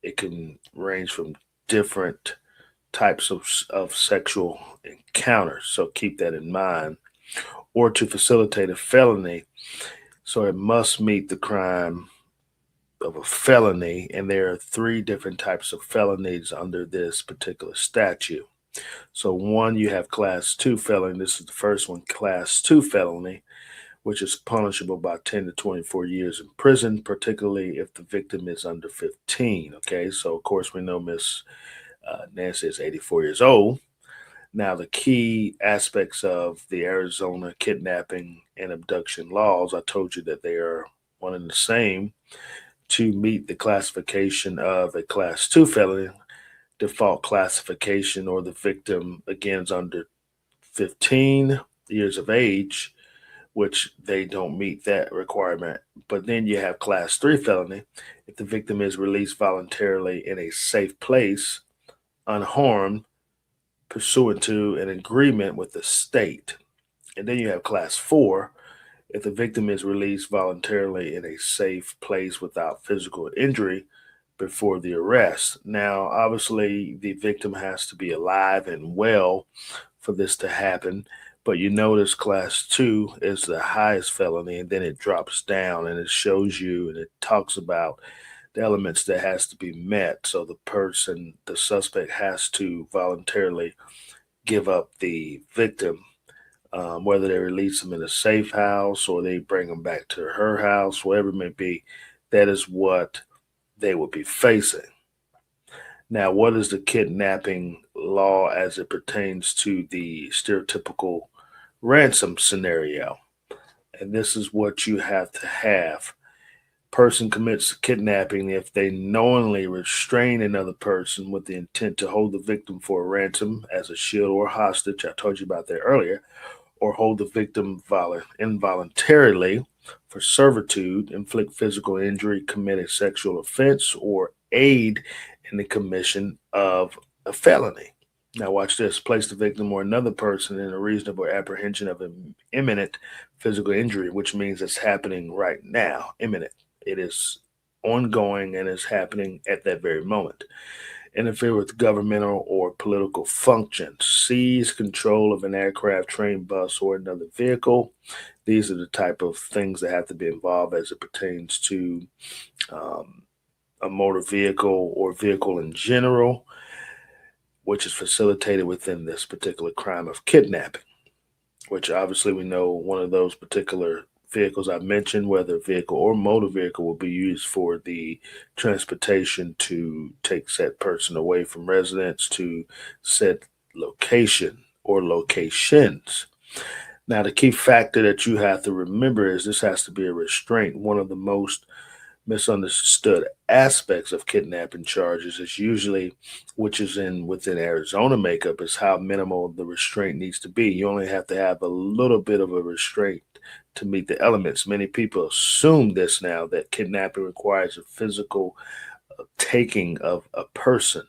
It can range from different types of sexual encounters, so keep that in mind. Or to facilitate a felony, so it must meet the crime of a felony, and there are 3 different types of felonies under this particular statute. So one, you have class 2 felony. This is the first one, class 2 felony, which is punishable by 10 to 24 years in prison, particularly if the victim is under 15. Okay, so of course we know Miss Nancy is 84 years old. Now, the key aspects of the Arizona kidnapping and abduction laws, I told you that they are one and the same. To meet the classification of a class 2 felony, default classification, or the victim again is under 15 years of age, which they don't meet that requirement. But then you have class 3 felony if the victim is released voluntarily in a safe place, unharmed, pursuant to an agreement with the state. And then you have class 4 if the victim is released voluntarily in a safe place without physical injury before the arrest. Now, obviously, the victim has to be alive and well for this to happen. But you notice class 2 is the highest felony, and then it drops down and it shows you and it talks about the elements that has to be met. So the person, the suspect, has to voluntarily give up the victim whether they release them in a safe house or they bring them back to her house, whatever it may be. That is what they would be facing. Now, what is the kidnapping law as it pertains to the stereotypical ransom scenario? And this is what you have to have. Person commits kidnapping if they knowingly restrain another person with the intent to hold the victim for a ransom as a shield or hostage. I told you about that earlier. Or hold the victim involuntarily for servitude, inflict physical injury, commit a sexual offense, or aid in the commission of a felony. Now, watch this: place the victim or another person in a reasonable apprehension of imminent physical injury, which means it's happening right now, imminent. It is ongoing and is happening at that very moment. Interfere with governmental or political functions, seize control of an aircraft, train, bus, or another vehicle. These are the type of things that have to be involved as it pertains to a motor vehicle or vehicle in general, which is facilitated within this particular crime of kidnapping, which obviously we know one of those particular vehicles I mentioned, whether vehicle or motor vehicle, will be used for the transportation to take said person away from residence to said location or locations. Now, the key factor that you have to remember is this has to be a restraint. One of the most misunderstood aspects of kidnapping charges is usually, which is within Arizona makeup, is how minimal the restraint needs to be. You only have to have a little bit of a restraint to meet the elements. Many people assume this now, that kidnapping requires a physical taking of a person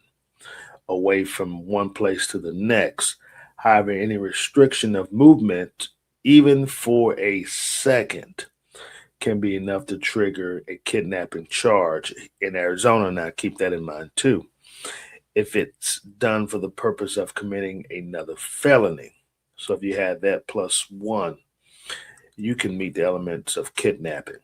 away from one place to the next. However, any restriction of movement, even for a second, can be enough to trigger a kidnapping charge in Arizona. Now, keep that in mind too. If it's done for the purpose of committing another felony. So if you had that plus one, you can meet the elements of kidnapping.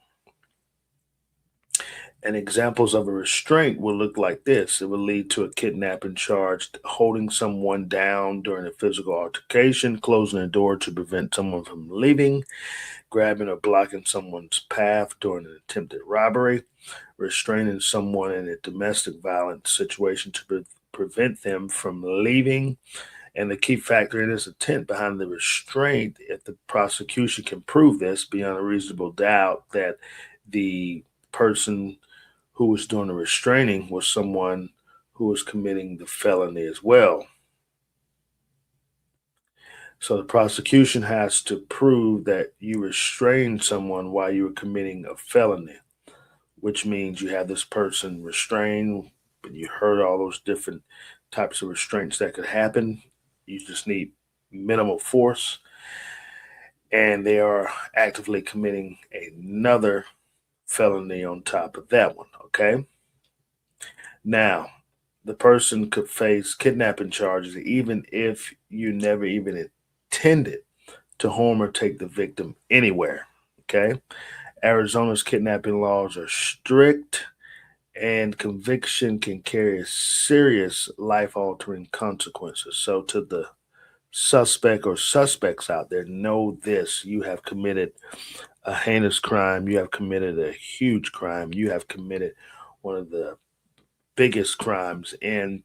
And examples of a restraint will look like this. It will lead to a kidnapping charge: holding someone down during a physical altercation, closing a door to prevent someone from leaving, grabbing or blocking someone's path during an attempted robbery, restraining someone in a domestic violence situation to prevent them from leaving. And the key factor in this intent behind the restraint, if the prosecution can prove this beyond a reasonable doubt, that the person who was doing the restraining was someone who was committing the felony as well. So the prosecution has to prove that you restrained someone while you were committing a felony, which means you have this person restrained, and you heard all those different types of restraints that could happen. You just need minimal force, and they are actively committing another felony on top of that one, okay? Now, the person could face kidnapping charges even if you never even intended to harm or take the victim anywhere, okay? Arizona's kidnapping laws are strict, and conviction can carry serious life-altering consequences. So to the suspect or suspects out there, know this: you have committed a heinous crime, you have committed a huge crime, you have committed one of the biggest crimes in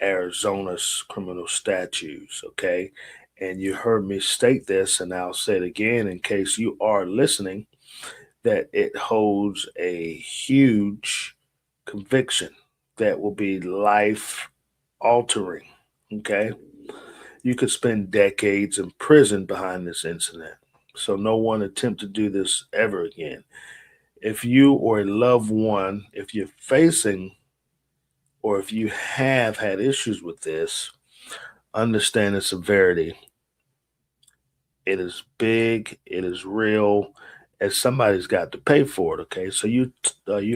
Arizona's criminal statutes, okay? And you heard me state this, and I'll say it again in case you are listening, that it holds a huge conviction that will be life altering, okay? You could spend decades in prison behind this incident. So no one attempt to do this ever again. If you or a loved one, if you're facing or if you have had issues with this, understand the severity. It is big, it is real, and somebody's got to pay for it, okay? So you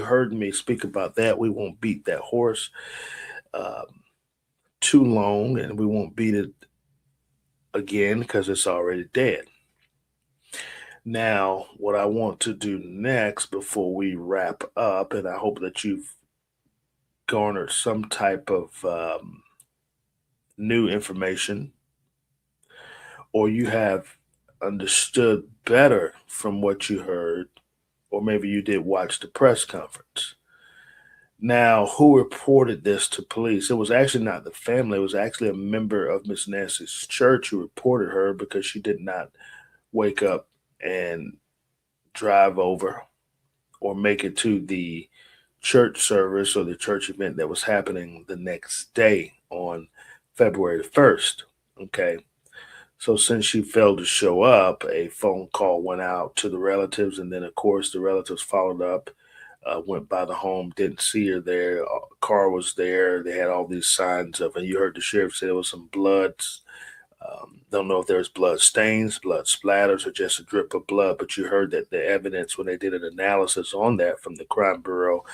heard me speak about that. We won't beat that horse um, too long, and we won't beat it again because it's already dead. Now, what I want to do next before we wrap up, and I hope that you've garnered some type of new information, or you have understood better from what you heard, or maybe you did watch the press conference. Now, who reported this to police? It was actually not the family. It was actually a member of Miss Nancy's church who reported her because she did not wake up and drive over or make it to the church service or the church event that was happening the next day on February the 1st. Okay. So since she failed to show up, a phone call went out to the relatives, and then of course the relatives followed up, went by the home, didn't see her there. Car was there. They had all these signs of, and you heard the sheriff say there was some blood. Don't know if there's blood stains, blood splatters, or just a drip of blood, but you heard that the evidence when they did an analysis on that from the Crime Bureau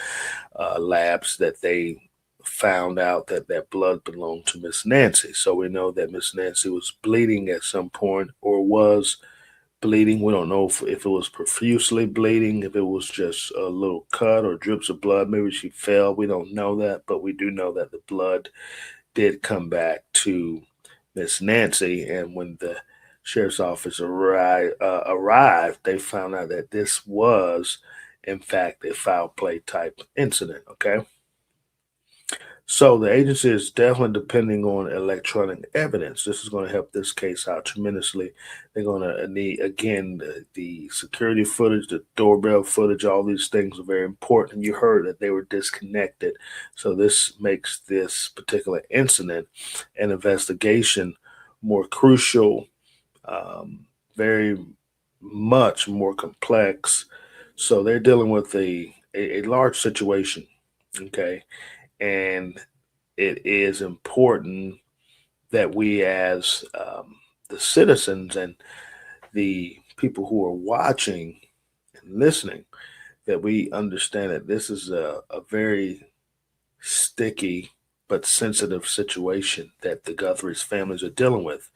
labs that they found out that that blood belonged to Miss Nancy. So we know that Miss Nancy was bleeding at some point or was bleeding. We don't know if it was profusely bleeding, if it was just a little cut or drips of blood. Maybe she fell. We don't know that, but we do know that the blood did come back to Miss Nancy. And when the sheriff's office arrived, they found out that this was, in fact, a foul play type incident. Okay. So the agency is definitely depending on electronic evidence. This is going to help this case out tremendously. They're going to need, again, the security footage, the doorbell footage, all these things are very important. You heard that they were disconnected. So this makes this particular incident and investigation more crucial, very much more complex. So they're dealing with a large situation. Okay. And it is important that we, as the citizens and the people who are watching and listening, that we understand that this is a very sticky but sensitive situation that the Guthrie's families are dealing with.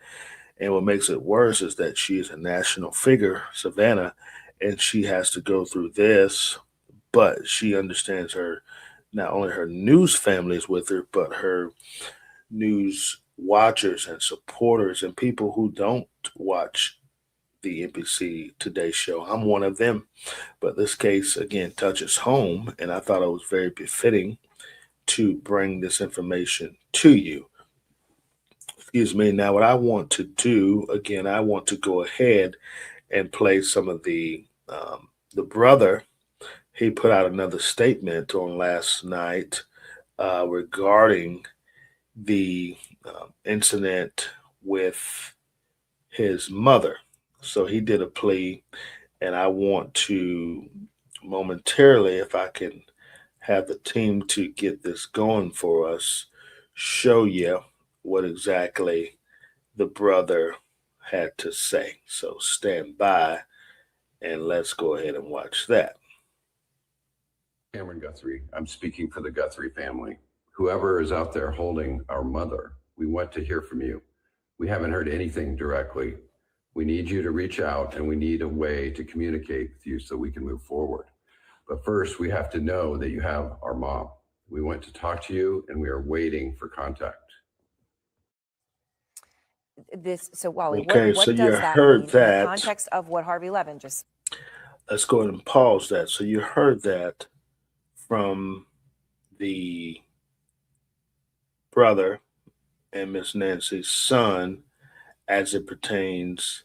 And what makes it worse is that she is a national figure, Savannah, and she has to go through this, but she understands not only her news family is with her, but her news watchers and supporters and people who don't watch the NBC Today show. I'm one of them, but this case again touches home, and I thought it was very befitting to bring this information to you. Excuse me. Now, what I want to do again, I want to go ahead and play some of the brother. He put out another statement on last night regarding the incident with his mother. So he did a plea, and I want to momentarily, if I can have the team to get this going for us, show you what exactly the brother had to say. So stand by, and let's go ahead and watch that. Cameron Guthrie. I'm speaking for the Guthrie family. Whoever is out there holding our mother, we want to hear from you. We haven't heard anything directly. We need you to reach out, and we need a way to communicate with you so we can move forward. But first, we have to know that you have our mom. We want to talk to you, and we are waiting for contact. So Wally, Okay, what so does you that heard mean in that. the context of what Harvey Levin just? Let's go ahead and pause that. So you heard that from the brother and Miss Nancy's son as it pertains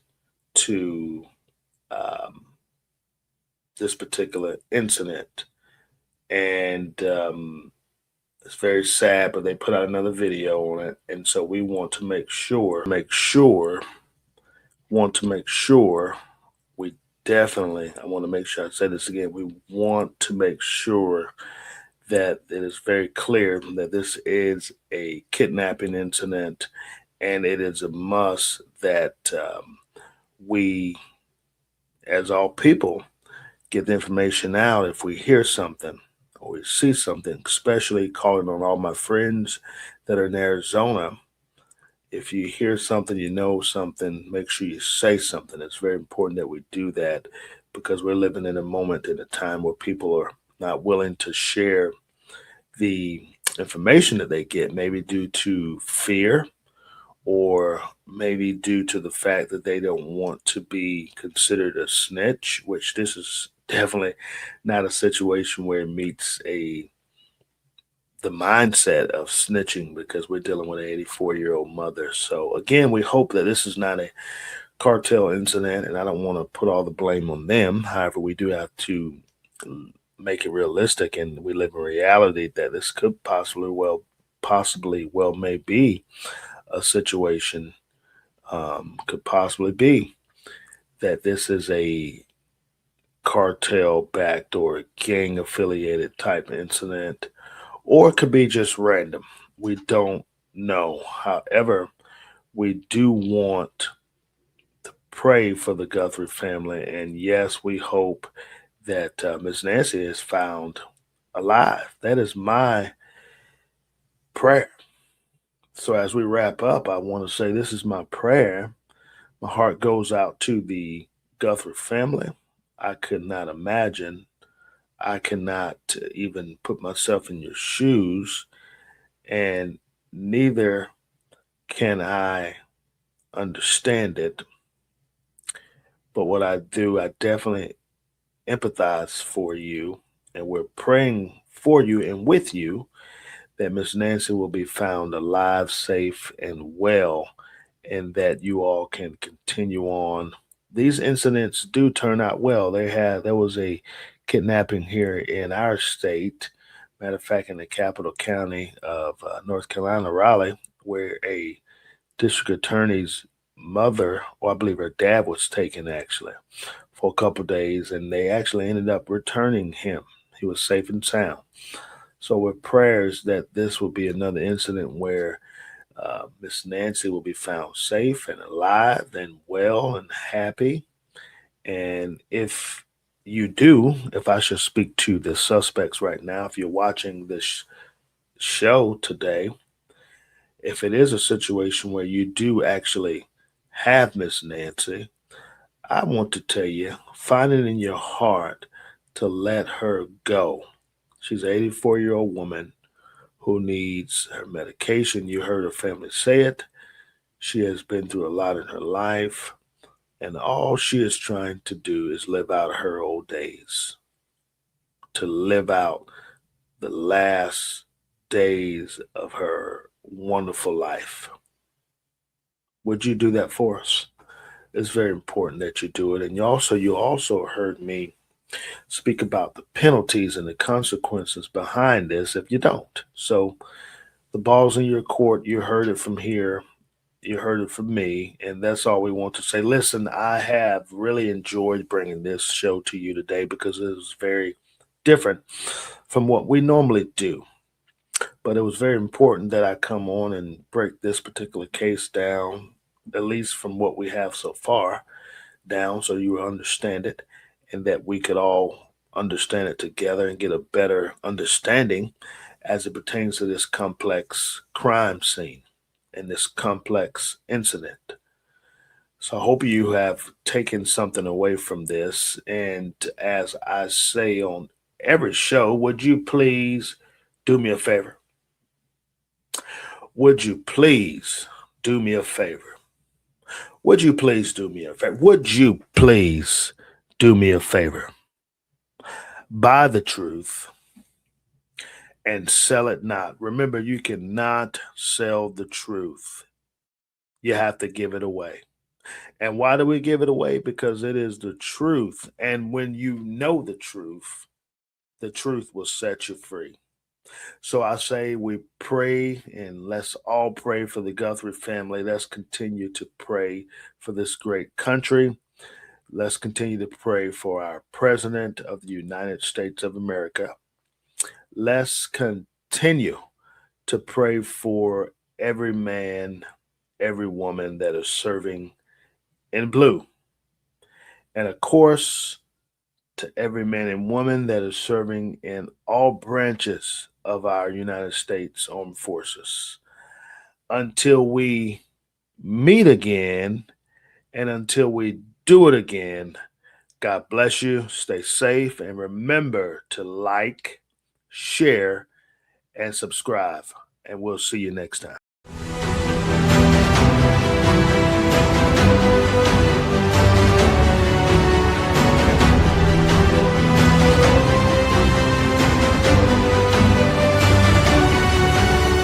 to this particular incident. And it's very sad, but they put out another video on it. And so we want to make sure, we definitely, I want to make sure I say this again, we want to make sure that it is very clear that this is a kidnapping incident, and it is a must that we, as all people, get the information out if we hear something or we see something, especially calling on all my friends that are in Arizona. If you hear something, you know something, make sure you say something. It's very important that we do that because we're living in a moment in a time where people are not willing to share the information that they get, maybe due to fear or maybe due to the fact that they don't want to be considered a snitch, which this is definitely not a situation where it meets the mindset of snitching, because we're dealing with an 84-year-old mother. So again, we hope that this is not a cartel incident, and I don't want to put all the blame on them. However, we do have to make it realistic, and we live in reality that this could possibly well may be a situation. Could possibly be that this is a cartel backed or gang affiliated type incident, or it could be just random. We don't know. However, we do want to pray for the Guthrie family, and yes, we hope that Miss Nancy is found alive. That is my prayer. So as we wrap up, I want to say this is my prayer. My heart goes out to the Guthrie family. I could not imagine. I cannot even put myself in your shoes, and neither can I understand it. But what I do, I definitely empathize for you, and we're praying for you and with you that Miss Nancy will be found alive, safe, and well, and that you all can continue on. These incidents do turn out well. There was a kidnapping here in our state, matter of fact, in the capital county of North Carolina, Raleigh, where a district attorney's mother, or I believe her dad, was taken actually for a couple of days, and they actually ended up returning him. He was safe and sound. So with prayers that this will be another incident where Miss Nancy will be found safe and alive and well and happy. And if I should speak to the suspects right now, if you're watching this show today, if it is a situation where you do actually have Miss Nancy, I want to tell you, find it in your heart to let her go. She's an 84-year-old woman who needs her medication. You heard her family say it. She has been through a lot in her life, and all she is trying to do is live out her old days, to live out the last days of her wonderful life. Would you do that for us? It's very important that you do it. And you also heard me speak about the penalties and the consequences behind this if you don't. So the ball's in your court. You heard it from here. You heard it from me. And that's all we want to say. Listen, I have really enjoyed bringing this show to you today because it was very different from what we normally do. But it was very important that I come on and break this particular case down, at least from what we have so far, down so you understand it, and that we could all understand it together and get a better understanding as it pertains to this complex crime scene and this complex incident. So I hope you have taken something away from this. And as I say on every show, would you please do me a favor? Would you please do me a favor? Would you please do me a favor? Would you please do me a favor? Buy the truth and sell it not. Remember, you cannot sell the truth. You have to give it away. And why do we give it away? Because it is the truth. And when you know the truth will set you free. So I say we pray, and let's all pray for the Guthrie family. Let's continue to pray for this great country. Let's continue to pray for our President of the United States of America. Let's continue to pray for every man, every woman that is serving in blue. And of course, to every man and woman that is serving in all branches of our United States Armed Forces. Until we meet again and until we do it again, God bless you. Stay safe. And remember to like, share, and subscribe. And we'll see you next time.